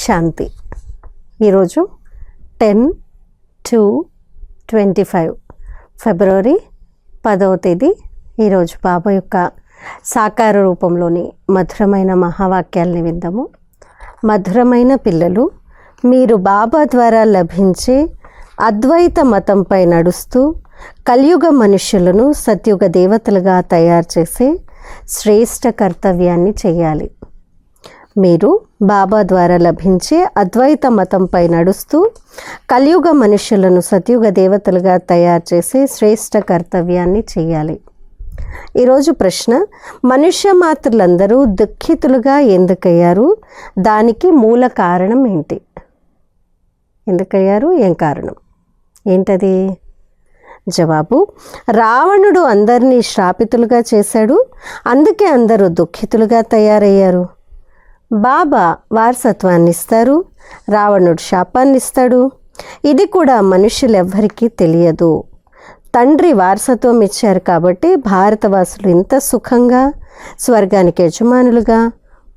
శాంతి. ఈరోజు 10/2/25 ఫిబ్రవరి 10వ తేదీ. ఈరోజు బాబా యొక్క సాకార రూపంలోని మధురమైన మహావాక్యాలని విందాము. మధురమైన పిల్లలు, మీరు బాబా ద్వారా లభించే అద్వైత మతంపై నడుస్తూ కలియుగ మనుష్యులను సత్యుగ దేవతలుగా తయారు చేసే శ్రేష్ఠ కర్తవ్యాన్ని చేయాలి. మీరు బాబా ద్వారా లభించే అద్వైత మతంపై నడుస్తూ కలియుగ మనుష్యులను సత్యుగ దేవతలుగా తయారు చేసే శ్రేష్ఠ కర్తవ్యాన్ని చేయాలి. ఈరోజు ప్రశ్న: మనుష్య మాతృలందరూ దుఃఖితులుగా ఎందుకయ్యారు? దానికి మూల కారణం ఏంటి? ఎందుకయ్యారు? ఏం కారణం ఏంటది? జవాబు: రావణుడు అందరినీ శ్రాపితులుగా చేశాడు, అందుకే అందరూ దుఃఖితులుగా తయారయ్యారు. బాబా వారసత్వాన్ని ఇస్తారు, రావణుడు శాపాన్ని ఇస్తాడు. ఇది కూడా మనుషులెవ్వరికీ తెలియదు. తండ్రి వారసత్వం ఇచ్చారు కాబట్టి భారతవాసులు ఇంత సుఖంగా స్వర్గానికి యజమానులుగా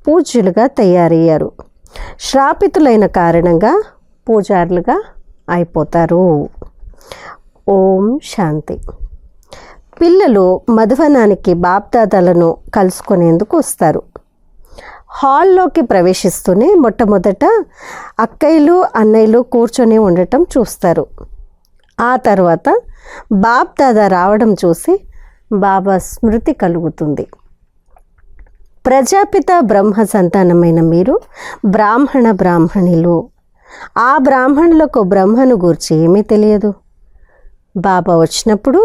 పూజ్యులుగా తయారయ్యారు. శ్రాపితులైన కారణంగా పూజారులుగా అయిపోతారు. ఓం శాంతి. పిల్లలు మధువనానికి బాప్దాదాలను కలుసుకునేందుకు వస్తారు. హాల్లోకి ప్రవేశిస్తూనే మొట్టమొదట అక్కయ్యలు అన్నయ్యలు కూర్చొని ఉండటం చూస్తారు. ఆ తర్వాత బాప్దాదా రావడం చూసి బాబా స్మృతి కలుగుతుంది. ప్రజాపిత బ్రహ్మ సంతానమైన మీరు బ్రాహ్మణులు. ఆ బ్రాహ్మణులకు బ్రహ్మను గూర్చి ఏమీ తెలియదు. బాబా వచ్చినప్పుడు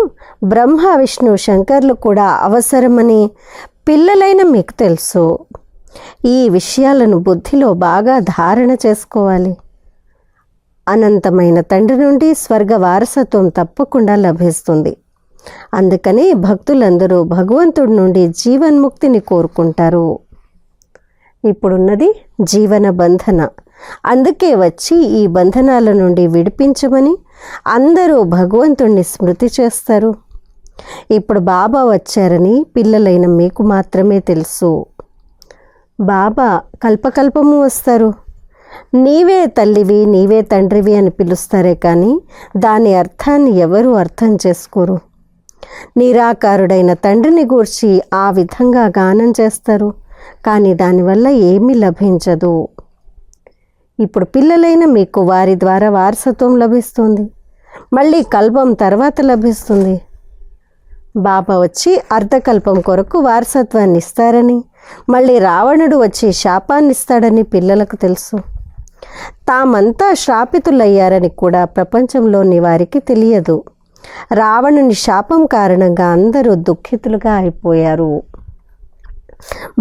బ్రహ్మ విష్ణు శంకర్లు కూడా అవసరమని పిల్లలైన మీకు తెలుసు. ఈ విషయాలను బుద్ధిలో బాగా ధారణ చేసుకోవాలి. అనంతమైన తండ్రి నుండి స్వర్గ వారసత్వం తప్పకుండా లభిస్తుంది. అందుకని భక్తులందరూ భగవంతుడి నుండి జీవన్ముక్తిని కోరుకుంటారు. ఇప్పుడున్నది జీవన బంధన, అందుకే వచ్చి ఈ బంధనాల నుండి విడిపించమని అందరూ భగవంతుణ్ణి స్మృతి చేస్తారు. ఇప్పుడు బాబా వచ్చారని పిల్లలైన మీకు మాత్రమే తెలుసు. బాబా కల్పకల్పము వస్తారు. నీవే తల్లివి, నీవే తండ్రివి అని పిలుస్తారే కానీ దాని అర్థాన్ని ఎవరూ అర్థం చేసుకోరు. నిరాకారుడైన తండ్రిని గూర్చి ఆ విధంగా గానం చేస్తారు, కానీ దానివల్ల ఏమీ లభించదు. ఇప్పుడు పిల్లలైన మీకు వారి ద్వారా వారసత్వం లభిస్తుంది, మళ్ళీ కల్పం తర్వాత లభిస్తుంది. బాబా వచ్చి అర్ధకల్పం కొరకు వారసత్వాన్ని ఇస్తారని, మళ్ళీ రావణుడు వచ్చి శాపాన్ని ఇస్తాడని పిల్లలకు తెలుసు. తామంతా శ్రాపితులయ్యారని కూడా ప్రపంచంలోని వారికి తెలియదు. రావణుని శాపం కారణంగా అందరూ దుఃఖితులుగా అయిపోయారు.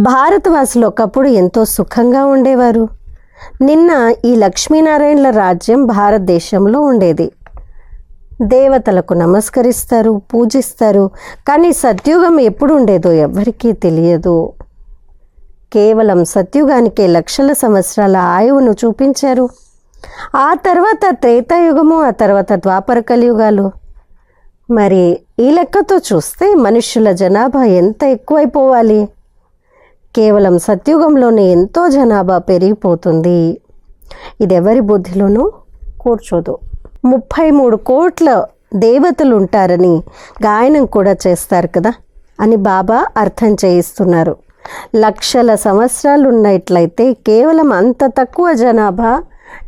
భారతవాసులు ఒకప్పుడు ఎంతో సుఖంగా ఉండేవారు. నిన్న ఈ లక్ష్మీనారాయణల రాజ్యం భారతదేశంలో ఉండేది. దేవతలకు నమస్కరిస్తారు, పూజిస్తారు, కానీ సత్యుగం ఎప్పుడు ఉండేదో ఎవ్వరికీ తెలియదు. కేవలం సత్యుగానికే లక్షల సంవత్సరాల ఆయువును చూపించారు. ఆ తర్వాత త్రేతాయుగము, ఆ తర్వాత ద్వాపర కలియుగాలు. మరి ఈ లెక్కతో చూస్తే మనుష్యుల జనాభా ఎంత ఎక్కువైపోవాలి? కేవలం సత్యుగంలోనే ఎంతో జనాభా పెరిగిపోతుంది. ఇది ఎవరి బుద్ధిలోనూ కూర్చోదు. 33 కోట్ల దేవతలు ఉంటారని గాయనం కూడా చేస్తారు కదా అని బాబా అర్థం చేయిస్తున్నారు. లక్షల సంవత్సరాలు ఉన్నట్లయితే కేవలం అంత తక్కువ జనాభా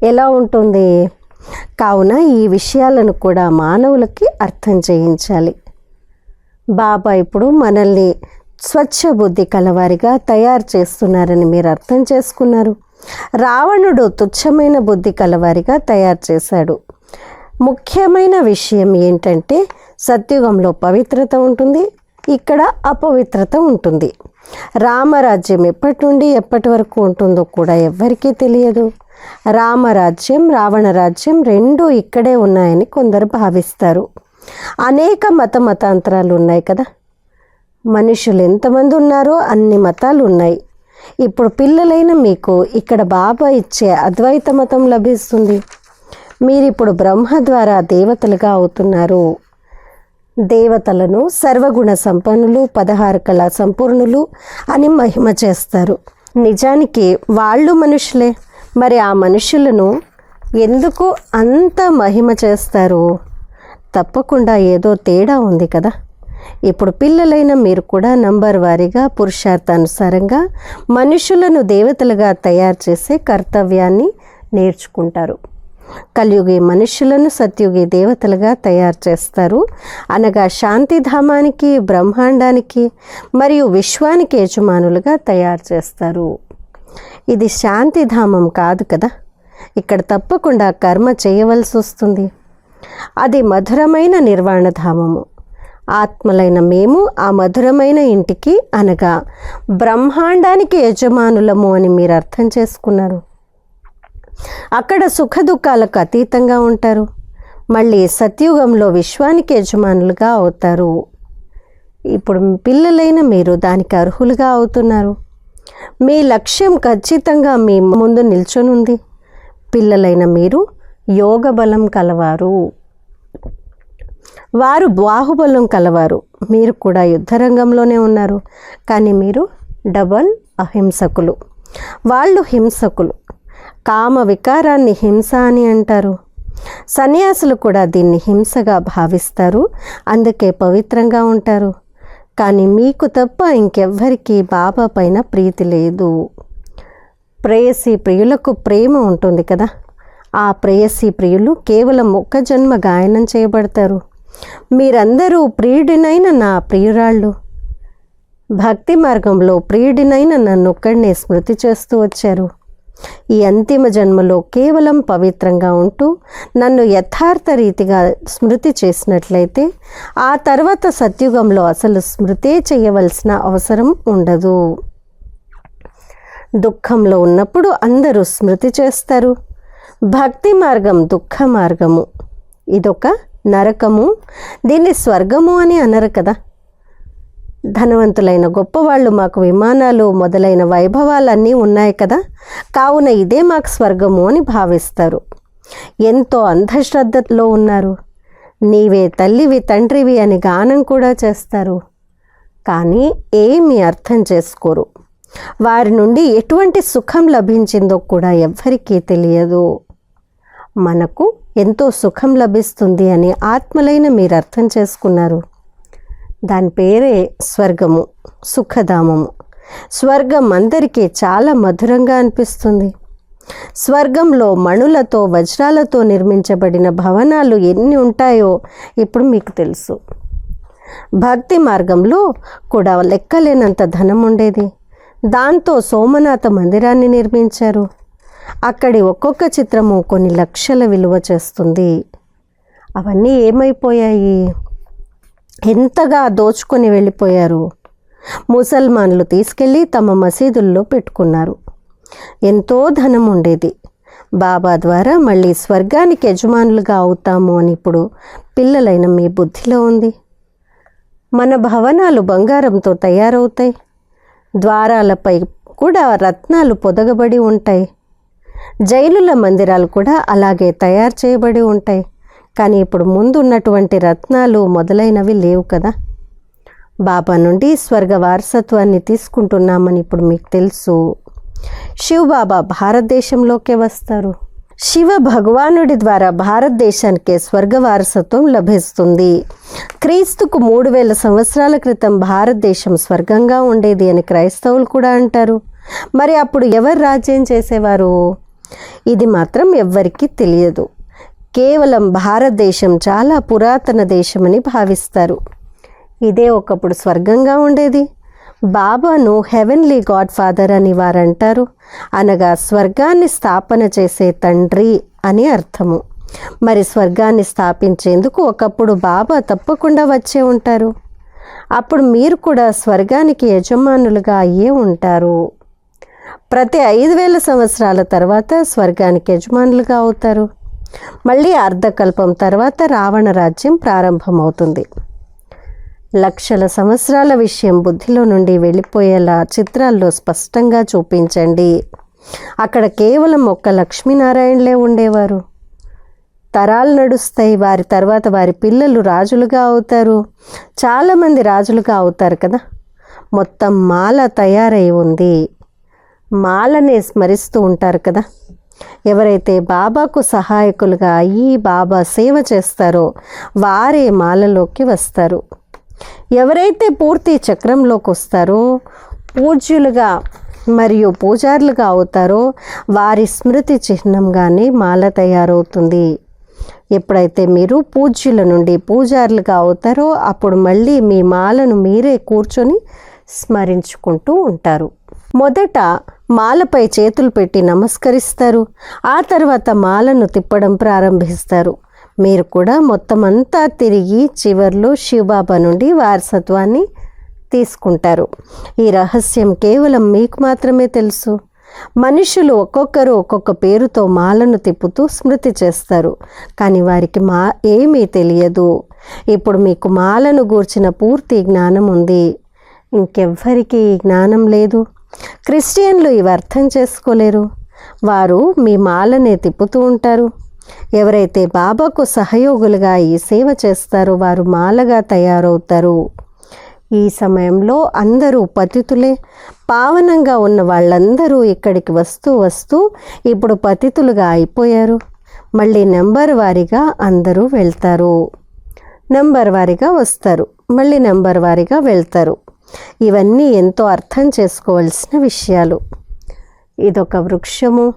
ఎలా ఉంటుంది? కావున ఈ విషయాలను కూడా మానవులకి అర్థం చేయించాలి. బాబా ఇప్పుడు మనల్ని స్వచ్ఛ బుద్ధి కలవారిగా తయారు చేస్తున్నారని మీరు అర్థం చేసుకున్నారు. రావణుడు తుచ్చమైన బుద్ధి కలవారిగా తయారు చేశాడు. ముఖ్యమైన విషయం ఏంటంటే సత్యుగంలో పవిత్రత ఉంటుంది, ఇక్కడ అపవిత్రత ఉంటుంది. రామరాజ్యం ఎప్పటి నుండి ఎప్పటి వరకు ఉంటుందో కూడా ఎవ్వరికీ తెలియదు. రామరాజ్యం, రావణ రాజ్యం రెండూ ఇక్కడే ఉన్నాయని కొందరు భావిస్తారు. అనేక మతాంతరాలు ఉన్నాయి కదా. మనుషులు ఎంతమంది ఉన్నారో అన్ని మతాలు ఉన్నాయి. ఇప్పుడు పిల్లలైన మీకు ఇక్కడ బాబా ఇచ్చే అద్వైత మతం లభిస్తుంది. మీరిప్పుడు బ్రహ్మ ద్వారా దేవతలుగా అవుతున్నారు. దేవతలను సర్వగుణ సంపన్నులు, 16 కళా సంపూర్ణులు అని మహిమ చేస్తారు. నిజానికి వాళ్ళు మనుషులే, మరి ఆ మనుషులను ఎందుకు అంత మహిమ చేస్తారు? తప్పకుండా ఏదో తేడా ఉంది కదా. ఇప్పుడు పిల్లలైన మీరు కూడా నంబర్ వారీగా పురుషార్థానుసారంగా మనుషులను దేవతలుగా తయారు చేసే కర్తవ్యాన్ని నేర్చుకుంటారు. కలియుగి మనుషులను సత్యుగి దేవతలుగా తయారు చేస్తారు. అనగా శాంతిధామానికి, బ్రహ్మాండానికి మరియు విశ్వానికి యజమానులుగా తయారు చేస్తారు. ఇది శాంతిధామం కాదు కదా. ఇక్కడ తప్పకుండా కర్మ చేయవలసి వస్తుంది. అది మధురమైన నిర్వాణధామము. ఆత్మలైన మేము ఆ మధురమైన ఇంటికి అనగా బ్రహ్మాండానికి యజమానులము అని మీరు అర్థం చేసుకున్నారు. అక్కడ సుఖ దుఃఖాలకు అతీతంగా ఉంటారు. మళ్ళీ సత్యుగంలో విశ్వానికి యజమానులుగా అవుతారు. ఇప్పుడు పిల్లలైన మీరు దానికి అర్హులుగా అవుతున్నారు. మీ లక్ష్యం ఖచ్చితంగా మీ ముందు నిల్చొనుంది. పిల్లలైన మీరు యోగ బలం కలవారు, వారు బాహుబలం కలవారు. మీరు కూడా యుద్ధరంగంలోనే ఉన్నారు, కానీ మీరు డబల్ అహింసకులు. వాళ్ళు హింసకులు. కామ వికారాన్ని హింస అని అంటారు. సన్యాసులు కూడా దీన్ని హింసగా భావిస్తారు, అందుకే పవిత్రంగా ఉంటారు. కానీ మీకు తప్ప ఇంకెవ్వరికీ బాబా పైన ప్రీతి లేదు. ప్రేయసి ప్రియులకు ప్రేమ ఉంటుంది కదా. ఆ ప్రేయసి ప్రియులు కేవలం ఒక్క జన్మ గాయనం చేయబడతారు. మీరందరూ ప్రియుడినైన నా ప్రియురాళ్ళు. భక్తి మార్గంలో ప్రియుడినైన నన్నొక్కడినే స్మృతి చేస్తూ వచ్చారు. ఈ అంతిమ జన్మలో కేవలం పవిత్రంగా ఉంటూ నన్ను యథార్థ రీతిగా స్మృతి చేసినట్లయితే ఆ తర్వాత సత్యుగంలో అసలు స్మృతే చేయవలసిన అవసరం ఉండదు. దుఃఖంలో ఉన్నప్పుడు అందరూ స్మృతి చేస్తారు. భక్తి మార్గం దుఃఖ మార్గము. ఇదొక నరకము. దీన్ని స్వర్గము అని అనరు కదా. ధనవంతులైన గొప్పవాళ్ళు మాకు విమానాలు మొదలైన వైభవాలన్నీ ఉన్నాయి కదా, కావున ఇదే మాకు స్వర్గము అని భావిస్తారు. ఎంతో అంధశ్రద్ధలో ఉన్నారు. నీవే తల్లివి తండ్రివి అని గానం కూడా చేస్తారు, కానీ ఏమీ అర్థం చేసుకోరు. వారి నుండి ఎటువంటి సుఖం లభించిందో కూడా ఎవ్వరికీ తెలియదు. మనకు ఎంతో సుఖం లభిస్తుంది అని ఆత్మలైన మీరు అర్థం చేసుకున్నారు. దాని పేరే స్వర్గము, సుఖధామము. స్వర్గం అందరికీ చాలా మధురంగా అనిపిస్తుంది. స్వర్గంలో మణులతో వజ్రాలతో నిర్మించబడిన భవనాలు ఎన్ని ఉంటాయో ఇప్పుడు మీకు తెలుసు. భక్తి మార్గంలో కూడా లెక్కలేనంత ధనం ఉండేది. దాంతో సోమనాథ మందిరాన్ని నిర్మించారు. అక్కడి ఒక్కొక్క చిత్రము కొన్ని లక్షల విలువ చేస్తుంది. అవన్నీ ఏమైపోయాయి? ఎంతగా దోచుకొని వెళ్ళిపోయారు. ముసల్మాన్లు తీసుకెళ్ళి తమ మసీదుల్లో పెట్టుకున్నారు. ఎంతో ధనం ఉండేది. బాబా ద్వారా మళ్ళీ స్వర్గానికి యజమానులుగా అవుతాము అని ఇప్పుడు పిల్లలైన మీ బుద్ధిలో ఉంది. మన భవనాలు బంగారంతో తయారవుతాయి. ద్వారాలపై కూడా రత్నాలు పొదగబడి ఉంటాయి. జైలుల మందిరాలు కూడా అలాగే తయారు చేయబడి ఉంటాయి. కానీ ఇప్పుడు ముందున్నటువంటి రత్నాలు మొదలైనవి లేవు కదా. బాబా నుండి స్వర్గ వారసత్వాన్ని తీసుకుంటున్నామని ఇప్పుడు మీకు తెలుసు. శివబాబా భారతదేశంలోకే వస్తారు. శివ భగవానుడి ద్వారా భారతదేశానికి స్వర్గ వారసత్వం లభిస్తుంది. క్రీస్తుకు 3000 సంవత్సరాల క్రితం భారతదేశం స్వర్గంగా ఉండేది అని క్రైస్తవులు కూడా అంటారు. మరి అప్పుడు ఎవరు రాజ్యం చేసేవారు? ఇది మాత్రం ఎవ్వరికీ తెలియదు. కేవలం భారతదేశం చాలా పురాతన దేశమని భావిస్తారు. ఇదే ఒకప్పుడు స్వర్గంగా ఉండేది. బాబాను హెవెన్లీ గాడ్ ఫాదర్ అని వారంటారు. అనగా స్వర్గాన్ని స్థాపన చేసే తండ్రి అని అర్థము. మరి స్వర్గాన్ని స్థాపించేందుకు ఒకప్పుడు బాబా తప్పకుండా వచ్చే ఉంటారు. అప్పుడు మీరు కూడా స్వర్గానికి యజమానులుగా అయ్యే ఉంటారు. ప్రతి 5000 సంవత్సరాల తర్వాత స్వర్గానికి యజమానులుగా అవుతారు. మళ్ళీ అర్ధకల్పం తర్వాత రావణ రాజ్యం ప్రారంభమవుతుంది. లక్షల సంవత్సరాల విషయం బుద్ధిలో నుండి వెళ్ళిపోయేలా చిత్రాల్లో స్పష్టంగా చూపించండి. అక్కడ కేవలం ఒక్క లక్ష్మీనారాయణలే ఉండేవారు. తరాలు నడుస్తాయి. వారి తర్వాత వారి పిల్లలు రాజులుగా అవుతారు. చాలామంది రాజులుగా అవుతారు కదా. మొత్తం మాల తయారై ఉంది. మాలనే స్మరిస్తూ ఉంటారు కదా. ఎవరైతే బాబాకు సహాయకులుగా అయ్యి బాబా సేవ చేస్తారో వారే మాలలోకి వస్తారు. ఎవరైతే పూర్తి చక్రంలోకి వస్తారో, పూజ్యులుగా మరియు పూజారులుగా అవుతారో వారి స్మృతి చిహ్నంగానే మాల తయారవుతుంది. ఎప్పుడైతే మీరు పూజ్యుల నుండి పూజారులుగా అవుతారో అప్పుడు మళ్ళీ మీ మాలను మీరే కూర్చొని స్మరించుకుంటూ ఉంటారు. మొదట మాలపై చేతులు పెట్టి నమస్కరిస్తారు. ఆ తర్వాత మాలను తిప్పడం ప్రారంభిస్తారు. మీరు కూడా మొత్తం అంతా తిరిగి చివర్లో శివబాబా నుండి వారసత్వాన్ని తీసుకుంటారు. ఈ రహస్యం కేవలం మీకు మాత్రమే తెలుసు. మనుషులు ఒక్కొక్కరు ఒక్కొక్క పేరుతో మాలను తిప్పుతూ స్మృతి చేస్తారు, కానీ వారికి ఏమీ తెలియదు. ఇప్పుడు మీకు మాలను గూర్చిన పూర్తి జ్ఞానం ఉంది. ఇంకెవ్వరికీ ఈ జ్ఞానం లేదు. క్రిస్టియన్లు ఇవి అర్థం చేసుకోలేరు. వారు మీ మాలనే తిప్పుతూ ఉంటారు. ఎవరైతే బాబాకు సహయోగులుగా ఈ సేవ చేస్తారో వారు మాలగా తయారవుతారు. ఈ సమయంలో అందరూ పతితులే. పావనంగా ఉన్న వాళ్ళందరూ ఇక్కడికి వస్తూ ఇప్పుడు పతితులుగా అయిపోయారు. మళ్ళీ నెంబర్ వారీగా అందరూ వెళ్తారు. నెంబర్ వారీగా వస్తారు, మళ్ళీ నెంబర్ వారీగా వెళ్తారు. ఇవన్నీ ఎంతో అర్థం చేసుకోవాల్సిన విషయాలు. ఇదొక వృక్షము.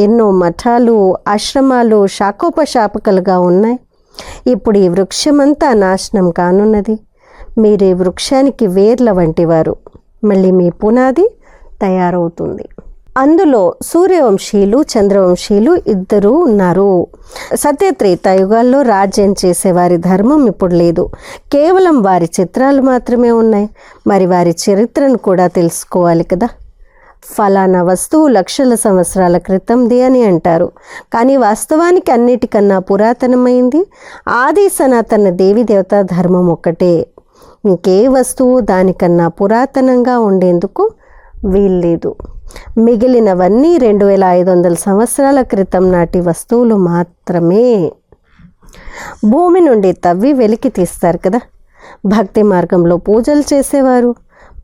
ఎన్నో మఠాలు, ఆశ్రమాలు శాఖోపశాఖలుగా ఉన్నాయి. ఇప్పుడు ఈ వృక్షమంతా నాశనం కానున్నది. మీరు ఈ వృక్షానికి వేర్ల వంటివారు. మళ్ళీ మీ పునాది తయారవుతుంది. అందులో సూర్యవంశీయులు, చంద్రవంశీయులు ఇద్దరు ఉన్నారు. సత్యత్రేతాయుగాల్లో రాజ్యం చేసేవారి ధర్మం ఇప్పుడు లేదు. కేవలం వారి చిత్రాలు మాత్రమే ఉన్నాయి. మరి వారి చరిత్రను కూడా తెలుసుకోవాలి కదా. ఫలానా వస్తువు లక్షల సంవత్సరాల క్రితంది అని అంటారు, కానీ వాస్తవానికి అన్నిటికన్నా పురాతనమైంది ఆది సనాతన దేవి దేవతా ధర్మం ఒక్కటే. ఇంకే వస్తువు దానికన్నా పురాతనంగా ఉండేందుకు వీల్లేదు. మిగిలినవన్నీ 2500 సంవత్సరాల క్రితం నాటి వస్తువులు మాత్రమే. భూమి నుండి తవ్వి వెలికి తీస్తారు కదా. భక్తి మార్గంలో పూజలు చేసేవారు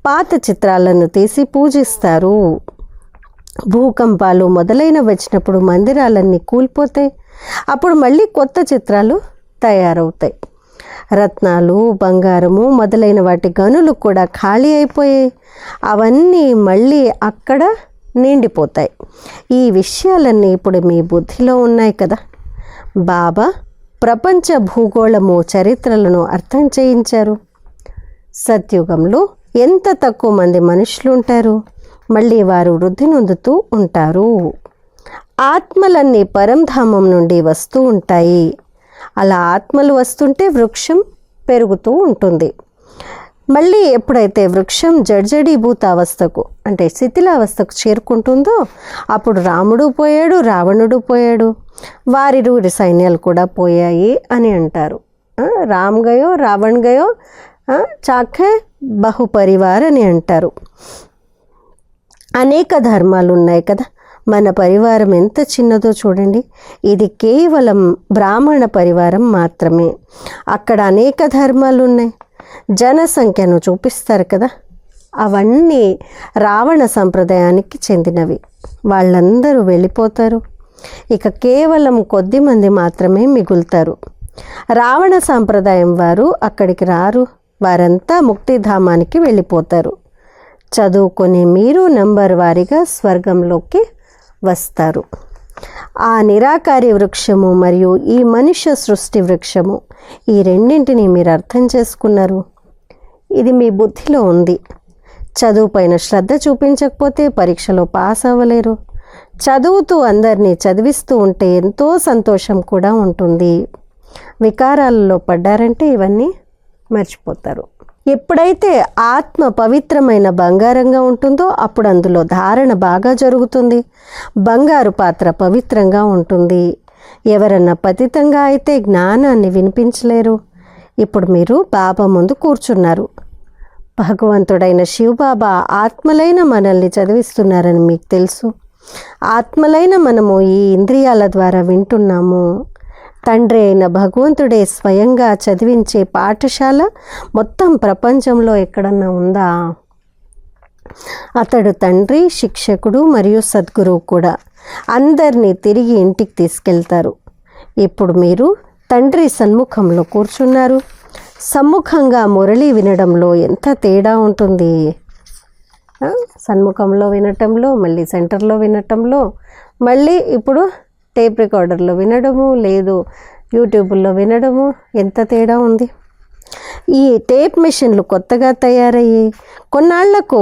పాత చిత్రాలను తీసి పూజిస్తారు. భూకంపాలు మొదలైన వచ్చినప్పుడు మందిరాలన్నీ కూలిపోతాయి. అప్పుడు మళ్ళీ కొత్త చిత్రాలు తయారవుతాయి. రత్నాలు, బంగారము మొదలైన వాటి గనులు కూడా ఖాళీ అయిపోయాయి. అవన్నీ మళ్ళీ అక్కడ నిండిపోతాయి. ఈ విషయాలన్నీ ఇప్పుడు మీ బుద్ధిలో ఉన్నాయి కదా. బాబా ప్రపంచ భూగోళము చరిత్రలను అర్థం చేయించారు. సత్యుగంలో ఎంత తక్కువ మంది మనుషులు ఉంటారు, మళ్ళీ వారు వృద్ధి నొందుతూ ఉంటారు. ఆత్మలన్నీ పరంధామం నుండి వస్తూ ఉంటాయి. అలా ఆత్మలు వస్తుంటే వృక్షం పెరుగుతూ ఉంటుంది. మళ్ళీ ఎప్పుడైతే వృక్షం జడ్జడీభూత అవస్థకు అంటే శిథిలావస్థకు చేరుకుంటుందో అప్పుడు రాముడు పోయాడు, రావణుడు పోయాడు, వారిరువురి సైన్యాలు కూడా పోయాయి అని అంటారు. రామ్ గయో రావణ్ గయో చాఖే బహుపరివార్ అని అంటారు. అనేక ధర్మాలు ఉన్నాయి కదా. మన పరివారం ఎంత చిన్నదో చూడండి. ఇది కేవలం బ్రాహ్మణ పరివారం మాత్రమే. అక్కడ అనేక ధర్మాలు ఉన్నాయి. జనసంఖ్యను చూపిస్తారు కదా, అవన్నీ రావణ సంప్రదాయానికి చెందినవి. వాళ్ళందరూ వెళ్ళిపోతారు. ఇక కేవలం కొద్ది మంది మాత్రమే మిగులుతారు. రావణ సంప్రదాయం వారు అక్కడికి రారు. వారంతా ముక్తిధామానికి వెళ్ళిపోతారు. చదువుకొని మీరు నంబర్ వారీగా స్వర్గంలోకి వస్తారు. ఆ నిరాకారి వృక్షము మరియు ఈ మనుష్య సృష్టి వృక్షము, ఈ రెండింటిని మీరు అర్థం చేసుకున్నారు. ఇది మీ బుద్ధిలో ఉంది. చదువు పైన శ్రద్ధ చూపించకపోతే పరీక్షలో పాస్ అవ్వలేరు. చదువుతూ అందరినీ చదివిస్తూ ఉంటే ఎంతో సంతోషం కూడా ఉంటుంది. వికారాలలో పడ్డారంటే ఇవన్నీ మర్చిపోతారు. ఎప్పుడైతే ఆత్మ పవిత్రమైన బంగారంగా ఉంటుందో అప్పుడు అందులో ధారణ బాగా జరుగుతుంది. బంగారు పాత్ర పవిత్రంగా ఉంటుంది. ఎవరన్నా పతితంగా అయితే జ్ఞానాన్ని వినిపించలేరు. ఇప్పుడు మీరు బాబా ముందు కూర్చున్నారు. భగవంతుడైన శివబాబా ఆత్మలైన మనల్ని చదివిస్తున్నారని మీకు తెలుసు. ఆత్మలైన మనము ఈ ఇంద్రియాల ద్వారా వింటున్నాము. తండ్రి అయిన భగవంతుడే స్వయంగా చదివించే పాఠశాల మొత్తం ప్రపంచంలో ఎక్కడన్నా ఉందా? అతడు తండ్రి, శిక్షకుడు మరియు సద్గురువు కూడా. అందరినీ తిరిగి ఇంటికి తీసుకెళ్తారు. ఇప్పుడు మీరు తండ్రి సన్ముఖంలో కూర్చున్నారు. సమ్ముఖంగా మురళి వినడంలో ఎంత తేడా ఉంటుంది. సన్ముఖంలో వినటంలో, మళ్ళీ సెంటర్లో వినటంలో, మళ్ళీ ఇప్పుడు టేప్ రికార్డర్లో వినడము, లేదు యూట్యూబ్లో వినడము, ఎంత తేడా ఉంది. ఈ టేప్ మిషన్లు కొత్తగా తయారయ్యి కొన్నాళ్లకు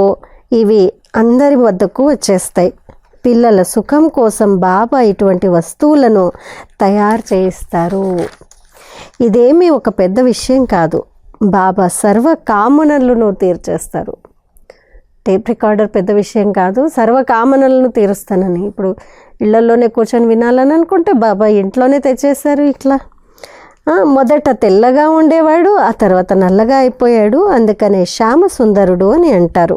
ఇవి అందరి వద్దకు వచ్చేస్తాయి. పిల్లల సుఖం కోసం బాబా ఇటువంటి వస్తువులను తయారు చేయిస్తారు. ఇదేమీ ఒక పెద్ద విషయం కాదు. బాబా సర్వ కామనలను తీర్చేస్తారు. టేప్ రికార్డర్ పెద్ద విషయం కాదు, సర్వ కామనలను తీరుస్తానని. ఇప్పుడు ఇళ్లలోనే కూర్చొని వినాలని అనుకుంటే బాబా ఇంట్లోనే తెచ్చేశారు. ఇట్లా మొదట తెల్లగా ఉండేవాడు, ఆ తర్వాత నల్లగా అయిపోయాడు. అందుకనే శ్యామ సుందరుడు అని అంటారు.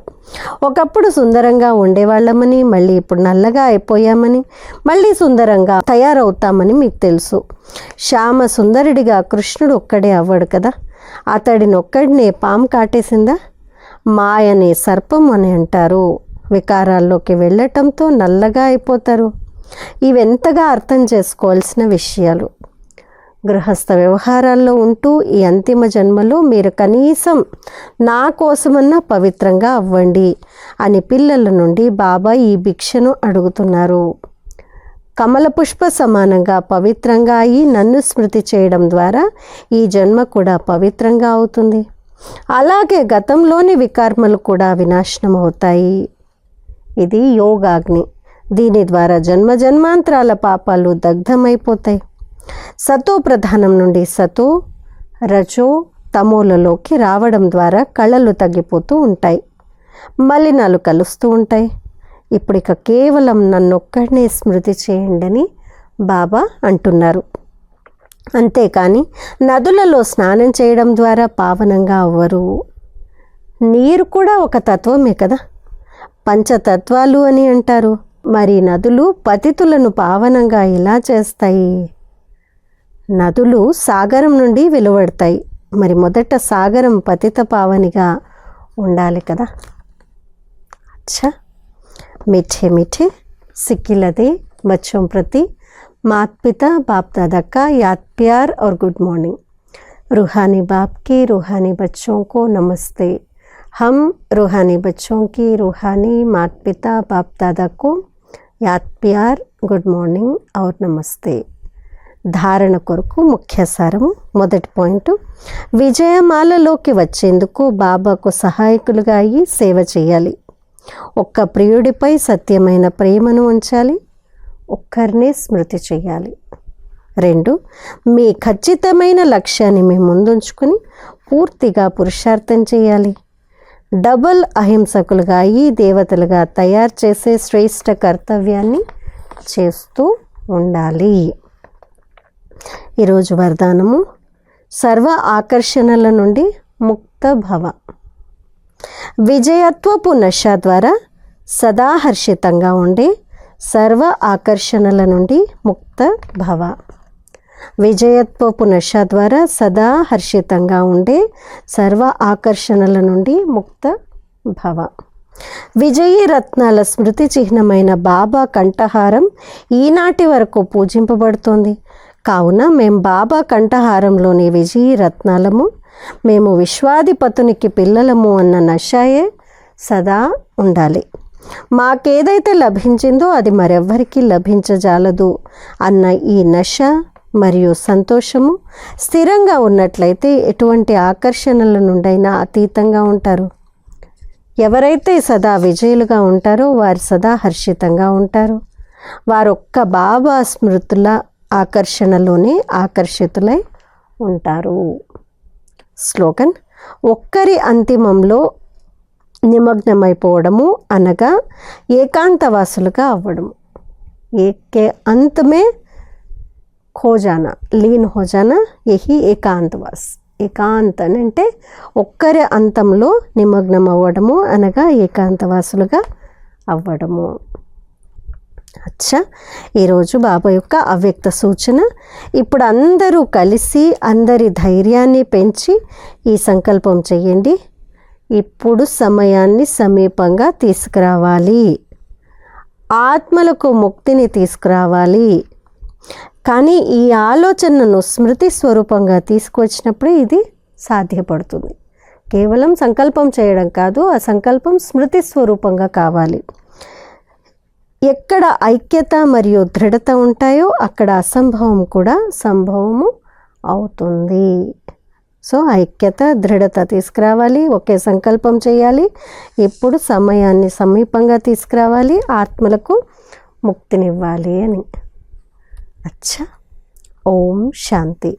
ఒకప్పుడు సుందరంగా ఉండేవాళ్ళమని, మళ్ళీ ఇప్పుడు నల్లగా అయిపోయామని, మళ్ళీ సుందరంగా తయారవుతామని మీకు తెలుసు. శ్యామ సుందరుడిగా కృష్ణుడు ఒక్కడే అవ్వడు కదా. అతడినొక్కడినే పాము కాటేసిందా? మాయని సర్పం అని అంటారు. వికారాల్లోకి వెళ్ళటంతో నల్లగా అయిపోతారు. ఇవెంతగా అర్థం చేసుకోవాల్సిన విషయాలు. గృహస్థ వ్యవహారాల్లో ఉంటూ ఈ అంతిమ జన్మలో మీరు కనీసం నా కోసమన్నా పవిత్రంగా అవ్వండి అని పిల్లల నుండి బాబా ఈ భిక్షను అడుగుతున్నారు. కమల పుష్ప సమానంగా పవిత్రంగా అయి నన్ను స్మృతి చేయడం ద్వారా ఈ జన్మ కూడా పవిత్రంగా అవుతుంది. అలాగే గతంలోని వికర్మలు కూడా వినాశనం అవుతాయి. ఇది యోగాగ్ని. దీని ద్వారా జన్మ జన్మాంతరాల పాపాలు దగ్ధమైపోతాయి. సతో ప్రధానం నుండి సతో, రజో, తమోలలోకి రావడం ద్వారా కళలు తగ్గిపోతూ ఉంటాయి, మలినాలు కలుస్తూ ఉంటాయి. ఇక కేవలం నన్నొక్కడినే స్మృతి చేయండి అని బాబా అంటున్నారు. అంతేకాని నదులలో స్నానం చేయడం ద్వారా పావనంగా అవ్వరు. నీరు కూడా ఒక తత్వమే కదా. పంచతత్వాలు అని అంటారు. మరి నదులు పతితులను పావనంగా ఎలా చేస్తాయి? నదులు సాగరం నుండి వెలువడతాయి. మరి మొదట సాగరం పతిత పావనిగా ఉండాలి కదా. అచ్చా, मीठे मीठे सिक्किलदे बच्चों प्रति माता पिता बाप दादा का याद प्यार और गुड मॉर्निंग। रूहानी बाप के रूहानी बच्चों को नमस्ते। हम रूहानी बच्चों की रूहानी माता पिता बाप दादा को याद प्यार, गुड मॉर्निंग और नमस्ते। ధారణ కొరకు ముఖ్య సారము. మొదటి పాయింట్, విజయమాలలోకి వచ్చేందుకు బాబాకు సహాయకులుగా అయ్యి సేవ చేయాలి. ఒక్క ప్రియుడిపై సత్యమైన ప్రేమను ఉంచాలి. ఒక్కరినే స్మృతి చేయాలి. 2, మీ ఖచ్చితమైన లక్ష్యాన్ని మీ ముందుంచుకుని పూర్తిగా పురుషార్థం చేయాలి. డబుల్ అహింసకులుగా అయ్యి దేవతలుగా తయారు చేసే శ్రేష్ఠ కర్తవ్యాన్ని చేస్తూ ఉండాలి. ఈరోజు వరదానము, సర్వ ఆకర్షణల నుండి ముక్త భవ. విజయత్వపు నశ ద్వారా సదా హర్షితంగా ఉండే సర్వ ఆకర్షణల నుండి ముక్త భవ. విజయత్వపు నశ ద్వారా సదా హర్షితంగా ఉండే సర్వ ఆకర్షణల నుండి ముక్త భవ. విజయీ రత్నాల స్మృతి చిహ్నమైన బాబా కంఠహారం ఈనాటి వరకు పూజింపబడుతోంది. కావున మేము బాబా కంఠహారంలోని విజయీ రత్నాలము, మేము విశ్వాధిపతునికి పిల్లలము అన్న నషాయే సదా ఉండాలి. మాకేదైతే లభించిందో అది మరెవ్వరికీ లభించజాలదు అన్న ఈ నష మరియు సంతోషము స్థిరంగా ఉన్నట్లయితే ఎటువంటి ఆకర్షణల నుండైనా అతీతంగా ఉంటారు. ఎవరైతే సదా విజయులుగా ఉంటారో వారు సదా హర్షితంగా ఉంటారు. వారొక్క బాబా స్మృతుల ఆకర్షణలోనే ఆకర్షితులై ఉంటారు. స్లోగన్, ఒక్కరి అంతిమంలో నిమగ్నమైపోవడము అనగా ఏకాంతవాసులుగా అవ్వడము. ఏకే అంతమే ఖో జానా, లీన్ హో జానా, యహీ ఏకాంతవాస్. ఏకాంత అంటే ఒక్కరి అంతంలో నిమగ్నం అవ్వడము అనగా ఏకాంతవాసులుగా అవ్వడము. అచ్చా, ఈరోజు బాబా యొక్క అవ్యక్త సూచన. ఇప్పుడు అందరూ కలిసి అందరి ధైర్యాన్ని పెంచి ఈ సంకల్పం చేయండి. ఇప్పుడు సమయాన్ని సమీపంగా తీసుకురావాలి. ఆత్మలకు ముక్తిని తీసుకురావాలి. కానీ ఈ ఆలోచనను స్మృతి స్వరూపంగా తీసుకొచ్చినప్పుడు ఇది సాధ్యపడుతుంది. కేవలం సంకల్పం చేయడం కాదు, ఆ సంకల్పం స్మృతి స్వరూపంగా కావాలి. ఎక్కడ ఐక్యత మరియు దృఢత ఉంటాయో అక్కడ అసంభవం కూడా సంభవము అవుతుంది. సో ఐక్యత దృఢత తీసుకురావాలి, ఒకే సంకల్పం చేయాలి. ఇప్పుడు సమయాన్ని సమీపంగా తీసుకురావాలి, ఆత్మలకు ముక్తినివ్వాలి అని. అచ్చా. ఓం శాంతి.